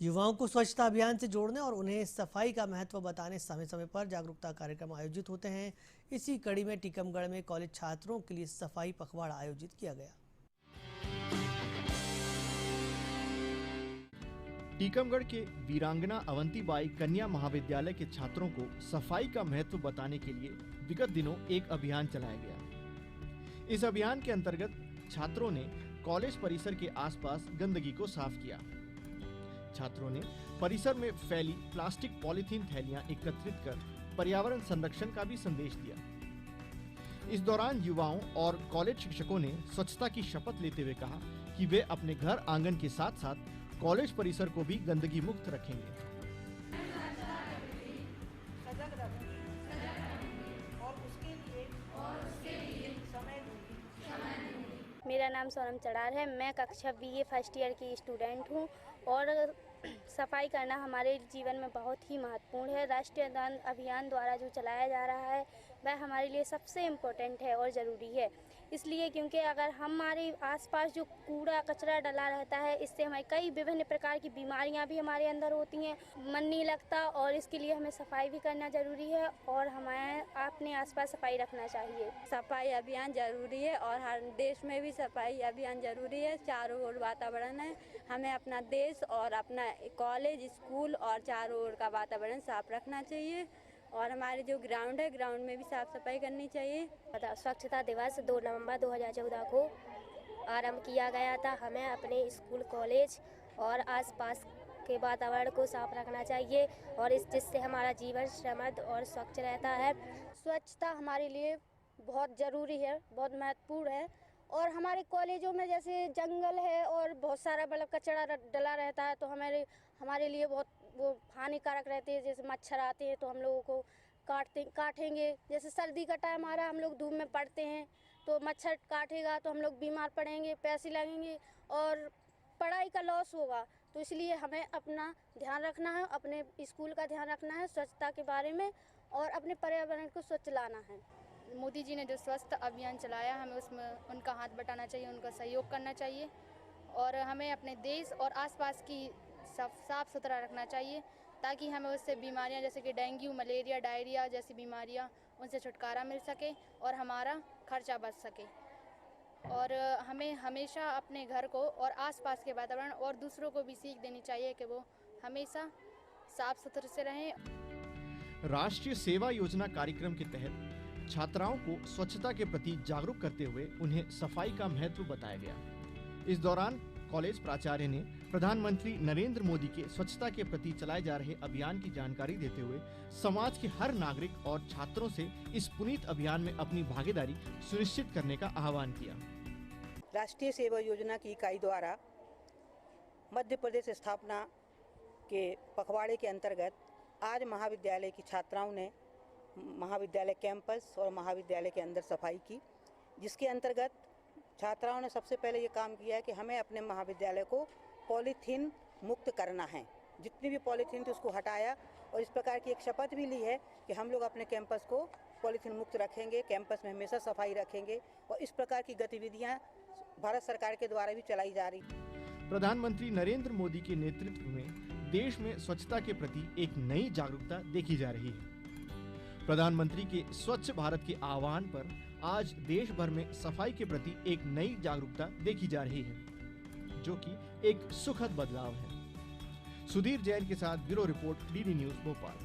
युवाओं को स्वच्छता अभियान से जोड़ने और उन्हें सफाई का महत्व बताने समय समय पर जागरूकता कार्यक्रम आयोजित होते हैं। इसी कड़ी में टीकमगढ़ में कॉलेज छात्रों के लिए सफाई पखवाड़ा आयोजित किया गया। टीकमगढ़ के वीरांगना अवंतीबाई कन्या महाविद्यालय के छात्रों को सफाई का महत्व बताने के लिए विगत दिनों एक अभियान चलाया गया। इस अभियान के अंतर्गत छात्रों ने कॉलेज परिसर के आसपास गंदगी को साफ किया। छात्रों ने परिसर में फैली प्लास्टिक पॉलीथीन थैलियां एकत्रित कर पर्यावरण संरक्षण का भी संदेश दिया। इस दौरान युवाओं और कॉलेज शिक्षकों ने स्वच्छता की शपथ लेते हुए कहा कि वे अपने घर आंगन के साथ साथ कॉलेज परिसर को भी गंदगी मुक्त रखेंगे। मेरा नाम सोनम चढ़ार है। मैं कक्षा बीए फर्स्ट ईयर की स्टूडेंट हूँ और सफाई करना हमारे जीवन में बहुत ही महत्वपूर्ण है। राष्ट्रीय दान अभियान द्वारा जो चलाया जा रहा है वह हमारे लिए सबसे इम्पोर्टेंट है और ज़रूरी है। इसलिए क्योंकि अगर हमारे आसपास जो कूड़ा कचरा डला रहता है, इससे हमें कई विभिन्न प्रकार की बीमारियां भी हमारे अंदर होती हैं, मन नहीं लगता, और इसके लिए हमें सफाई भी करना ज़रूरी है और हमें अपने आसपास सफाई रखना चाहिए। सफाई अभियान ज़रूरी है और हर देश में भी सफाई अभियान ज़रूरी है। चारों ओर वातावरण है, हमें अपना देश और अपना कॉलेज, स्कूल और चारों ओर का वातावरण साफ रखना चाहिए और हमारे जो ग्राउंड है, ग्राउंड में भी साफ सफाई करनी चाहिए। स्वच्छता दिवस 2 नवंबर 2014 को आरंभ किया गया था। हमें अपने स्कूल, कॉलेज और आसपास के वातावरण को साफ रखना चाहिए और जिससे हमारा जीवन समृद्ध और स्वच्छ रहता है। स्वच्छता हमारे लिए बहुत ज़रूरी है, बहुत महत्वपूर्ण है। और हमारे कॉलेजों में जैसे जंगल है और बहुत सारा मतलब कचरा डला रहता है, तो हमारे लिए बहुत वो हानिकारक रहते हैं। जैसे मच्छर आते हैं तो हम लोगों को काटेंगे। जैसे सर्दी का टाइम आ रहा है, हम लोग धूप में पड़ते हैं तो मच्छर काटेगा तो हम लोग बीमार पड़ेंगे, पैसे लगेंगे और पढ़ाई का लॉस होगा। तो इसलिए हमें अपना ध्यान रखना है, अपने स्कूल का ध्यान रखना है स्वच्छता के बारे में और अपने पर्यावरण को स्वच्छ लाना है। मोदी जी ने जो स्वच्छता अभियान चलाया, हमें उसमें उनका हाथ बटाना चाहिए, उनका सहयोग करना चाहिए और हमें अपने देश और आसपास की साफ सुथरा रखना चाहिए ताकि हमें उससे बीमारियां जैसे कि डेंगू, मलेरिया, डायरिया जैसी बीमारियां, उनसे छुटकारा मिल सके और हमारा खर्चा बच सके। और हमें हमेशा अपने घर को और आसपास के वातावरण और दूसरों को भी सीख देनी चाहिए कि वो हमेशा साफ सुथरे से रहें। राष्ट्रीय सेवा योजना कार्यक्रम के तहत छात्राओं को स्वच्छता के प्रति जागरूक करते हुए उन्हें सफाई का महत्व बताया गया। इस दौरान कॉलेज प्राचार्य ने प्रधानमंत्री नरेंद्र मोदी के स्वच्छता के प्रति चलाए जा रहे अभियान की जानकारी देते हुए समाज के हर नागरिक और छात्रों से इस पुनीत अभियान में अपनी भागीदारी सुनिश्चित करने का आह्वान किया। राष्ट्रीय सेवा योजना की इकाई द्वारा मध्य प्रदेश स्थापना के पखवाड़े के अंतर्गत आज महाविद्यालय की छात्राओं ने महाविद्यालय कैंपस और महाविद्यालय के अंदर सफाई की, जिसके अंतर्गत छात्राओं ने सबसे पहले ये काम किया है कि हमें अपने महाविद्यालय को पॉलीथीन मुक्त करना है। जितनी भी पॉलीथीन थी उसको हटाया और इस प्रकार की एक शपथ भी ली है कि हम लोग अपने कैंपस को पॉलीथीन मुक्त रखेंगे, कैंपस में हमेशा सफाई रखेंगे और इस प्रकार की गतिविधियां भारत सरकार के द्वारा भी चलाई जा रही। प्रधानमंत्री नरेंद्र मोदी के नेतृत्व में देश में स्वच्छता के प्रति एक नई जागरूकता देखी जा रही है। प्रधानमंत्री के स्वच्छ भारत के आह्वान पर आज देश भर में सफाई के प्रति एक नई जागरूकता देखी जा रही है, जो कि एक सुखद बदलाव है। सुधीर जैन के साथ bureau report, DD news Bhopal.